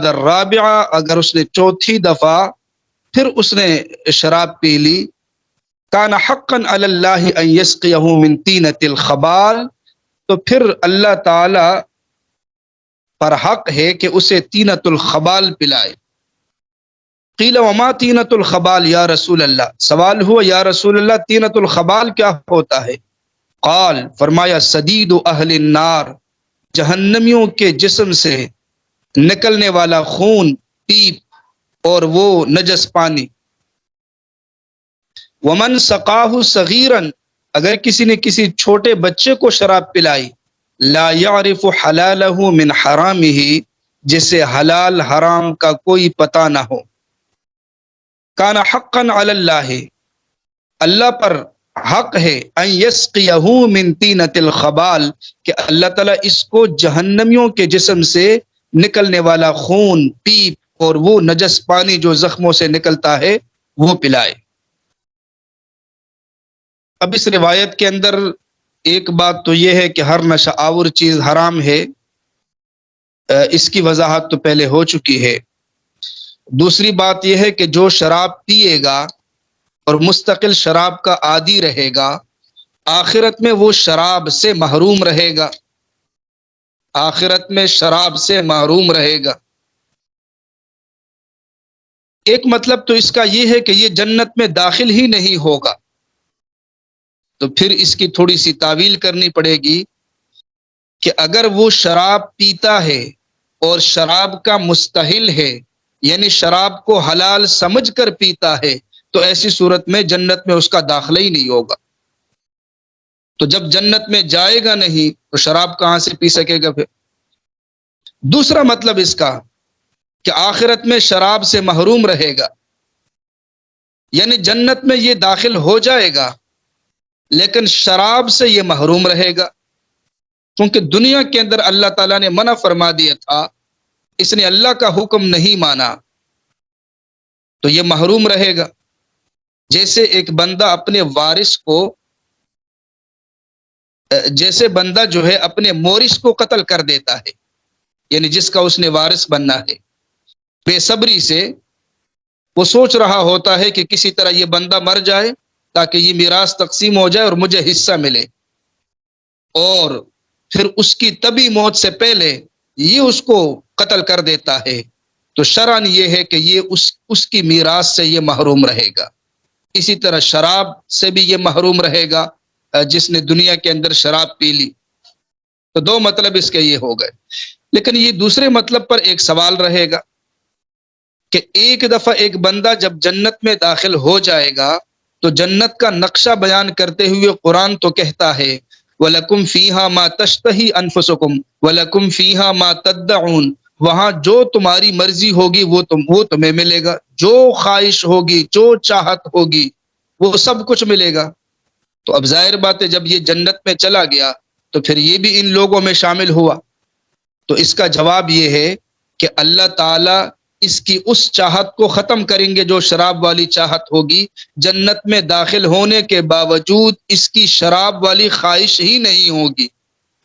الرابعہ، اگر اس نے چوتھی دفعہ پھر اس نے شراب پی لی، کان حقا علی اللہ ان یسقیہ من طینۃ الخبال، تو پھر اللہ تعالی پر حق ہے کہ اسے طینۃ الخبال پلائے۔ قیل وما طینۃ الخبال یا رسول اللہ، سوال ہوا یا رسول اللہ طینۃ الخبال کیا ہوتا ہے؟ قال، فرمایا صدید اہل النار، جہنمیوں کے جسم سے نکلنے والا خون، پیپ اور وہ نجس پانی۔ ومن سقاہ صغیرا، اگر کسی نے کسی چھوٹے بچے کو شراب پلائی، لا یعرف حلالہ من حرامہ، جسے حلال حرام کا کوئی پتہ نہ ہو، کان حقا علی اللہ، اللہ پر حق ہے، ان یسقیہ من طینۃ الخبال، کہ اللہ تعالیٰ اس کو جہنمیوں کے جسم سے نکلنے والا خون، پیپ اور وہ نجس پانی جو زخموں سے نکلتا ہے وہ پلائے۔ اب اس روایت کے اندر ایک بات تو یہ ہے کہ ہر نشہ آور چیز حرام ہے، اس کی وضاحت تو پہلے ہو چکی ہے۔ دوسری بات یہ ہے کہ جو شراب پیے گا اور مستقل شراب کا عادی رہے گا، آخرت میں وہ شراب سے محروم رہے گا، آخرت میں شراب سے محروم رہے گا۔ ایک مطلب تو اس کا یہ ہے کہ یہ جنت میں داخل ہی نہیں ہوگا، تو پھر اس کی تھوڑی سی تعویل کرنی پڑے گی کہ اگر وہ شراب پیتا ہے اور شراب کا مستحل ہے، یعنی شراب کو حلال سمجھ کر پیتا ہے، تو ایسی صورت میں جنت میں اس کا داخلہ ہی نہیں ہوگا۔ تو جب جنت میں جائے گا نہیں تو شراب کہاں سے پی سکے گا پھر؟ دوسرا مطلب اس کا کہ آخرت میں شراب سے محروم رہے گا، یعنی جنت میں یہ داخل ہو جائے گا لیکن شراب سے یہ محروم رہے گا، کیونکہ دنیا کے اندر اللہ تعالیٰ نے منع فرما دیا تھا، اس نے اللہ کا حکم نہیں مانا تو یہ محروم رہے گا۔ جیسے ایک بندہ اپنے وارث کو، جیسے بندہ جو ہے اپنے مورث کو قتل کر دیتا ہے، یعنی جس کا اس نے وارث بننا ہے، بے صبری سے وہ سوچ رہا ہوتا ہے کہ کسی طرح یہ بندہ مر جائے تاکہ یہ میراث تقسیم ہو جائے اور مجھے حصہ ملے، اور پھر اس کی طبی موت سے پہلے یہ اس کو قتل کر دیتا ہے، تو شرعاً یہ ہے کہ یہ اس کی میراث سے یہ محروم رہے گا۔ اسی طرح شراب سے بھی یہ محروم رہے گا جس نے دنیا کے اندر شراب پی لی۔ تو دو مطلب اس کے یہ ہو گئے، لیکن یہ دوسرے مطلب پر ایک سوال رہے گا کہ ایک دفعہ ایک بندہ جب جنت میں داخل ہو جائے گا تو جنت کا نقشہ بیان کرتے ہوئے قرآن تو کہتا ہے وَلَكُمْ فِيهَا مَا تَشْتَهِي أَنفُسُكُمْ وَلَكُمْ فِيهَا مَا تَدَّعُونَ، وہاں جو تمہاری مرضی ہوگی وہ تمہیں ملے گا، جو خواہش ہوگی، جو چاہت ہوگی وہ سب کچھ ملے گا۔ تو اب ظاہر بات ہے جب یہ جنت میں چلا گیا تو پھر یہ بھی ان لوگوں میں شامل ہوا۔ تو اس کا جواب یہ ہے کہ اللہ تعالیٰ اس کی اس چاہت کو ختم کریں گے جو شراب والی چاہت ہوگی، جنت میں داخل ہونے کے باوجود اس کی شراب والی خواہش ہی نہیں ہوگی،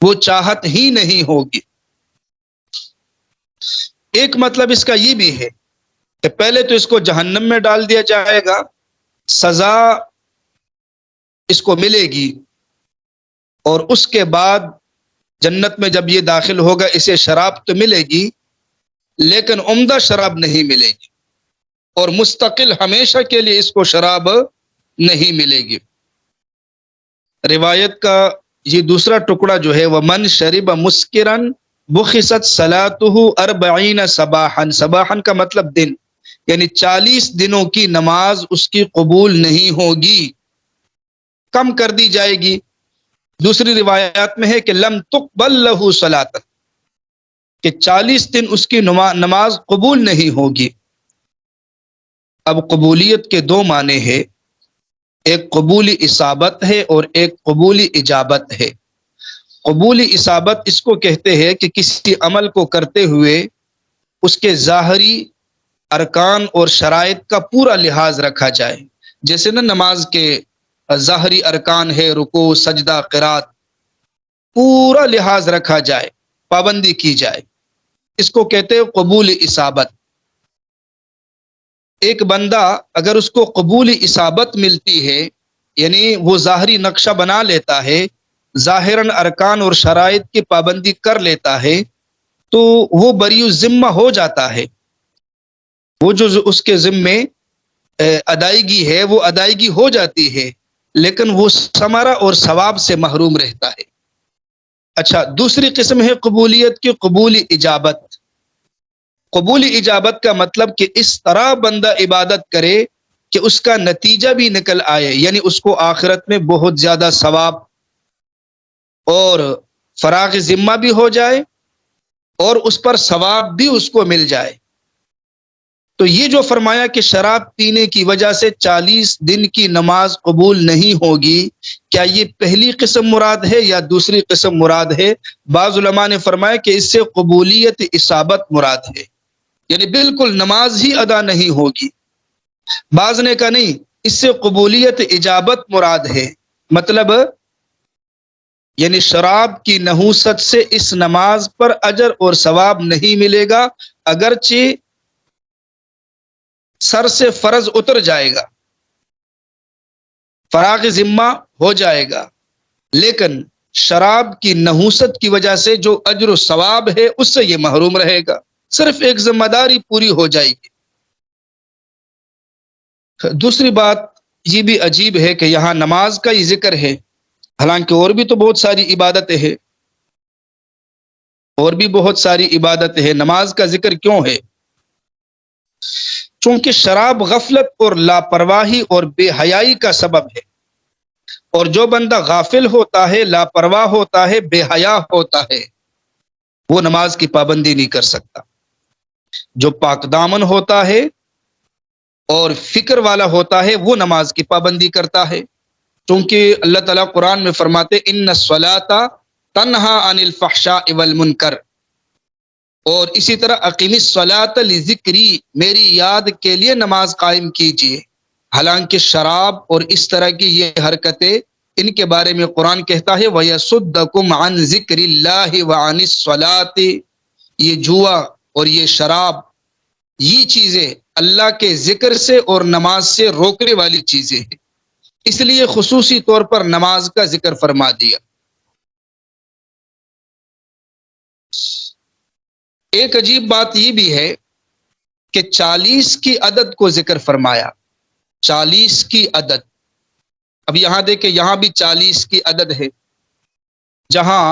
وہ چاہت ہی نہیں ہوگی۔ ایک مطلب اس کا یہ بھی ہے کہ پہلے تو اس کو جہنم میں ڈال دیا جائے گا، سزا اس کو ملے گی، اور اس کے بعد جنت میں جب یہ داخل ہوگا اسے شراب تو ملے گی لیکن عمدہ شراب نہیں ملے گی، اور مستقل ہمیشہ کے لیے اس کو شراب نہیں ملے گی۔ روایت کا یہ دوسرا ٹکڑا جو ہے وَمَنْ شَرِبَ مُسْكِرًا بُخِسَتْ صَلَاتُهُ 40 صباحا، صباحا کا مطلب دن، یعنی 40 دنوں کی نماز اس کی قبول نہیں ہوگی، کم کر دی جائے گی۔ دوسری روایات میں ہے کہ لم تقبل لہ صلاۃ، کہ 40 دن اس کی نماز قبول نہیں ہوگی۔ اب قبولیت کے دو معنی ہے، ایک قبولی اصابت ہے اور ایک قبولی اجابت ہے۔ قبولی اصابت اس کو کہتے ہیں کہ کسی عمل کو کرتے ہوئے اس کے ظاہری ارکان اور شرائط کا پورا لحاظ رکھا جائے، جیسے نا نماز کے ظاہری ارکان ہے، رکوع، سجدہ، قرات، پورا لحاظ رکھا جائے، پابندی کی جائے۔ اس کو کہتے ہیں قبول اصابت. ایک بندہ اگر اس کو قبول اصابت ملتی ہے، یعنی وہ ظاہری نقشہ بنا لیتا ہے، ظاہراً ارکان اور شرائط کی پابندی کر لیتا ہے، تو وہ بری الذمہ ہو جاتا ہے. وہ جو اس کے ذمے ادائیگی ہے وہ ادائیگی ہو جاتی ہے، لیکن وہ ثمرہ اور ثواب سے محروم رہتا ہے. اچھا، دوسری قسم ہے قبولیت کی قبول اجابت. قبول اجابت کا مطلب کہ اس طرح بندہ عبادت کرے کہ اس کا نتیجہ بھی نکل آئے، یعنی اس کو آخرت میں بہت زیادہ ثواب اور فراغ ذمہ بھی ہو جائے اور اس پر ثواب بھی اس کو مل جائے. تو یہ جو فرمایا کہ شراب پینے کی وجہ سے 40 دن کی نماز قبول نہیں ہوگی، کیا یہ پہلی قسم مراد ہے یا دوسری قسم مراد ہے؟ بعض علماء نے فرمایا کہ اس سے قبولیت اصابت مراد ہے، یعنی بالکل نماز ہی ادا نہیں ہوگی. بعض نے کہا نہیں، اس سے قبولیت اجابت مراد ہے، مطلب یعنی شراب کی نحوست سے اس نماز پر اجر اور ثواب نہیں ملے گا، اگرچہ سر سے فرض اتر جائے گا، فراغ ذمہ ہو جائے گا، لیکن شراب کی نحوست کی وجہ سے جو اجر و ثواب ہے اس سے یہ محروم رہے گا، صرف ایک ذمہ داری پوری ہو جائے گی. دوسری بات یہ بھی عجیب ہے کہ یہاں نماز کا ہی ذکر ہے، حالانکہ اور بھی تو بہت ساری عبادتیں ہیں، اور بھی بہت ساری عبادتیں ہیں، نماز کا ذکر کیوں ہے؟ چونکہ شراب غفلت اور لاپرواہی اور بے حیائی کا سبب ہے، اور جو بندہ غافل ہوتا ہے، لاپرواہ ہوتا ہے، بے حیا ہوتا ہے، وہ نماز کی پابندی نہیں کر سکتا. جو پاک دامن ہوتا ہے اور فکر والا ہوتا ہے وہ نماز کی پابندی کرتا ہے، چونکہ اللہ تعالیٰ قرآن میں فرماتے ان الصلاۃ تنہا عن الفحشاء والمنکر، اور اسی طرح اقیم الصلاۃ لذکری، میری یاد کے لیے نماز قائم کیجیے. حالانکہ شراب اور اس طرح کی یہ حرکتیں، ان کے بارے میں قرآن کہتا ہے وَيَصُدَّكُمْ عَنْ ذِكْرِ اللَّهِ وَعَنِ الصَّلَاةِ، یہ جوا اور یہ شراب، یہ چیزیں اللہ کے ذکر سے اور نماز سے روکنے والی چیزیں ہیں، اس لیے خصوصی طور پر نماز کا ذکر فرما دیا. ایک عجیب بات یہ بھی ہے کہ 40 کی عدد کو ذکر فرمایا، 40 کی عدد. اب یہاں دیکھیں، یہاں بھی 40 کی عدد ہے، جہاں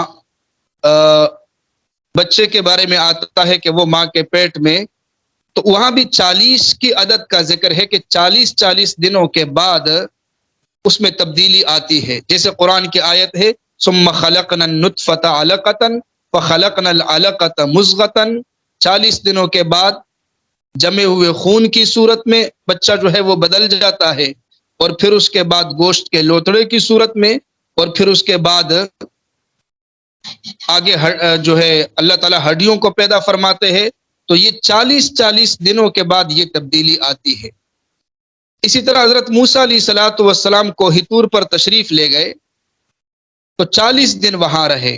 بچے کے بارے میں آتا ہے کہ وہ ماں کے پیٹ میں، تو وہاں بھی 40 کی عدد کا ذکر ہے کہ 40 دنوں کے بعد اس میں تبدیلی آتی ہے. جیسے قرآن کی آیت ہے ثم خلقنا النطفة علقة فخلقنا العلقة مضغة، 40 دنوں کے بعد جمے ہوئے خون کی صورت میں بچہ جو ہے وہ بدل جاتا ہے، اور پھر اس کے بعد گوشت کے لوتڑے کی صورت میں، اور پھر اس کے بعد آگے جو ہے اللہ تعالیٰ ہڈیوں کو پیدا فرماتے ہیں. تو یہ 40 دنوں کے بعد یہ تبدیلی آتی ہے. اسی طرح حضرت موسیٰ علیہ الصلوۃ والسلام کوہ طور پر تشریف لے گئے تو 40 دن وہاں رہے،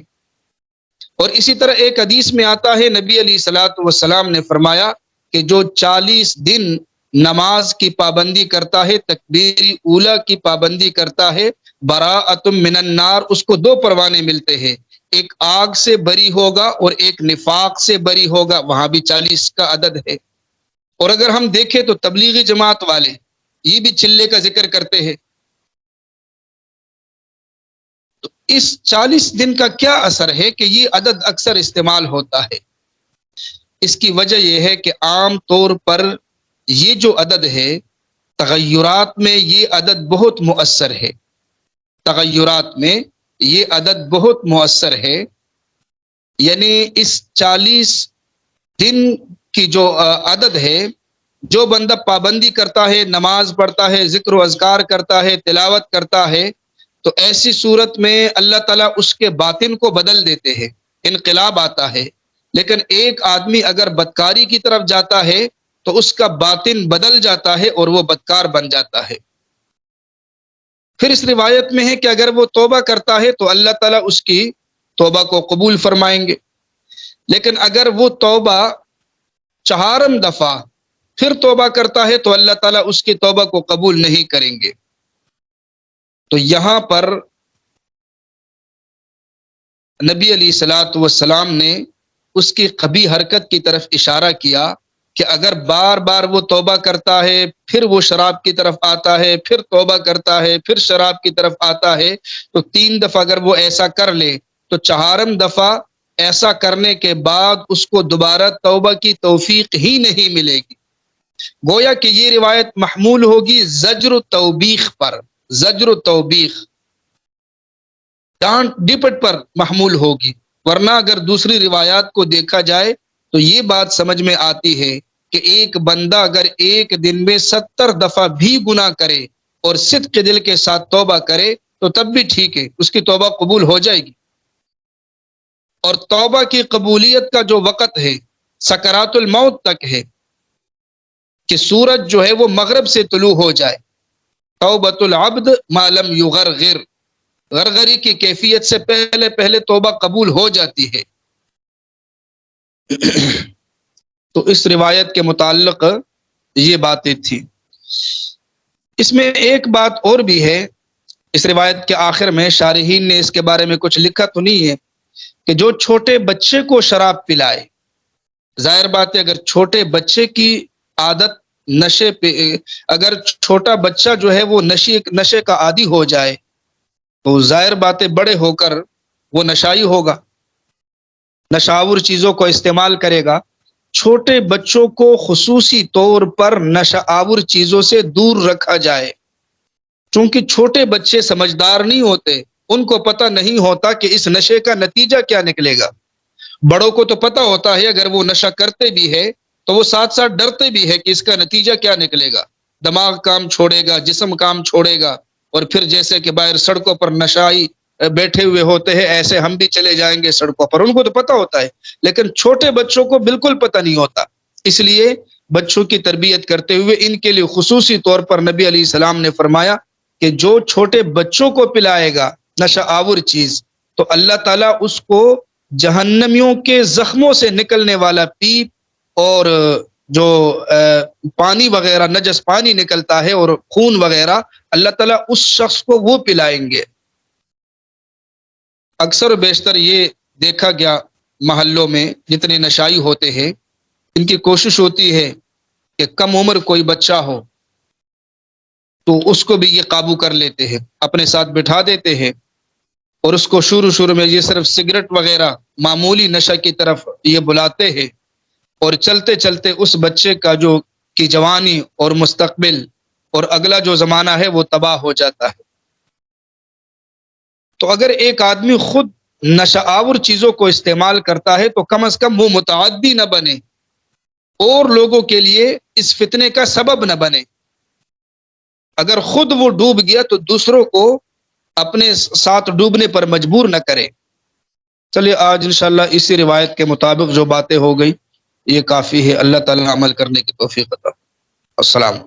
اور اسی طرح ایک حدیث میں آتا ہے نبی علیہ الصلوۃ والسلام نے فرمایا کہ جو 40 دن نماز کی پابندی کرتا ہے، تکبیر اولیٰ کی پابندی کرتا ہے، براءۃ من النار، اس کو 2 پروانے ملتے ہیں، ایک آگ سے بری ہوگا اور ایک نفاق سے بری ہوگا. وہاں بھی 40 کا عدد ہے. اور اگر ہم دیکھیں تو تبلیغی جماعت والے یہ بھی چلے کا ذکر کرتے ہیں. تو اس 40 دن کا کیا اثر ہے کہ یہ عدد اکثر استعمال ہوتا ہے؟ اس کی وجہ یہ ہے کہ عام طور پر یہ جو عدد ہے، تغیرات میں یہ عدد بہت مؤثر ہے، تغیرات میں یہ عدد بہت مؤثر ہے. یعنی اس 40 دن کی جو عدد ہے، جو بندہ پابندی کرتا ہے، نماز پڑھتا ہے، ذکر و اذکار کرتا ہے، تلاوت کرتا ہے، تو ایسی صورت میں اللہ تعالیٰ اس کے باطن کو بدل دیتے ہیں، انقلاب آتا ہے. لیکن ایک آدمی اگر بدکاری کی طرف جاتا ہے تو اس کا باطن بدل جاتا ہے اور وہ بدکار بن جاتا ہے. پھر اس روایت میں ہے کہ اگر وہ توبہ کرتا ہے تو اللہ تعالیٰ اس کی توبہ کو قبول فرمائیں گے. لیکن اگر وہ توبہ چہارم دفعہ پھر توبہ کرتا ہے تو اللہ تعالیٰ اس کی توبہ کو قبول نہیں کریں گے۔ تو یہاں پر نبی علیہ الصلوۃ والسلام نے اس کی قبیح حرکت کی طرف اشارہ کیا کہ اگر بار بار وہ توبہ کرتا ہے، پھر وہ شراب کی طرف آتا ہے، پھر توبہ کرتا ہے، پھر شراب کی طرف آتا ہے، تو 3 دفعہ اگر وہ ایسا کر لے تو چہارم دفعہ ایسا کرنے کے بعد اس کو دوبارہ توبہ کی توفیق ہی نہیں ملے گی۔ گویا کہ یہ روایت محمول ہوگی زجر و توبیخ پر، زجر و توبیخ، ڈانٹ ڈپٹ پر محمول ہوگی، ورنہ اگر دوسری روایات کو دیکھا جائے تو یہ بات سمجھ میں آتی ہے کہ ایک بندہ اگر ایک دن میں 70 دفعہ بھی گناہ کرے اور صدق دل کے ساتھ توبہ کرے تو تب بھی ٹھیک ہے، اس کی توبہ قبول ہو جائے گی۔ اور توبہ کی قبولیت کا جو وقت ہے سکرات الموت تک ہے، کہ سورج جو ہے وہ مغرب سے طلوع ہو جائے۔ توبۃ العبد ما لم یغرغر، غرغری کی کیفیت سے پہلے پہلے توبہ قبول ہو جاتی ہے۔ تو اس روایت کے متعلق یہ باتیں تھیں۔ اس میں ایک بات اور بھی ہے، اس روایت کے آخر میں شارحین نے اس کے بارے میں کچھ لکھا تو نہیں ہے کہ جو چھوٹے بچے کو شراب پلائے، ظاہر بات ہے اگر چھوٹے بچے کی عادت نشے پہ، اگر چھوٹا بچہ جو ہے وہ نشے کا عادی ہو جائے تو ظاہر بات ہے بڑے ہو کر وہ نشائی ہوگا، نشاور چیزوں کو استعمال کرے گا۔ چھوٹے بچوں کو خصوصی طور پر نشہ آور چیزوں سے دور رکھا جائے، چونکہ چھوٹے بچے سمجھدار نہیں ہوتے، ان کو پتہ نہیں ہوتا کہ اس نشے کا نتیجہ کیا نکلے گا۔ بڑوں کو تو پتہ ہوتا ہے، اگر وہ نشہ کرتے بھی ہے تو وہ ساتھ ساتھ ڈرتے بھی ہے کہ اس کا نتیجہ کیا نکلے گا، دماغ کام چھوڑے گا، جسم کام چھوڑے گا، اور پھر جیسے کہ باہر سڑکوں پر نشائی بیٹھے ہوئے ہوتے ہیں ایسے ہم بھی چلے جائیں گے سڑکوں پر، ان کو تو پتہ ہوتا ہے، لیکن چھوٹے بچوں کو بالکل پتہ نہیں ہوتا۔ اس لیے بچوں کی تربیت کرتے ہوئے ان کے لیے خصوصی طور پر نبی علیہ السلام نے فرمایا کہ جو چھوٹے بچوں کو پلائے گا نشہ آور چیز تو اللہ تعالیٰ اس کو جہنمیوں کے زخموں سے نکلنے والا پیپ اور جو پانی وغیرہ نجس پانی نکلتا ہے اور خون وغیرہ، اللہ تعالیٰ اس شخص کو وہ پلائیں گے۔ اکثر و بیشتر یہ دیکھا گیا محلوں میں جتنے نشائی ہوتے ہیں ان کی کوشش ہوتی ہے کہ کم عمر کوئی بچہ ہو تو اس کو بھی یہ قابو کر لیتے ہیں، اپنے ساتھ بٹھا دیتے ہیں اور اس کو شروع میں یہ صرف سگریٹ وغیرہ معمولی نشہ کی طرف یہ بلاتے ہیں، اور چلتے چلتے اس بچے کا جو کی جوانی اور مستقبل اور اگلا جو زمانہ ہے وہ تباہ ہو جاتا ہے۔ تو اگر ایک آدمی خود نشہ آور چیزوں کو استعمال کرتا ہے تو کم از کم وہ متعدی نہ بنے اور لوگوں کے لیے اس فتنے کا سبب نہ بنے۔ اگر خود وہ ڈوب گیا تو دوسروں کو اپنے ساتھ ڈوبنے پر مجبور نہ کرے۔ چلیے آج انشاءاللہ اسی روایت کے مطابق جو باتیں ہو گئی یہ کافی ہے۔ اللہ تعالیٰ عمل کرنے کی توفیق عطا۔ السلام۔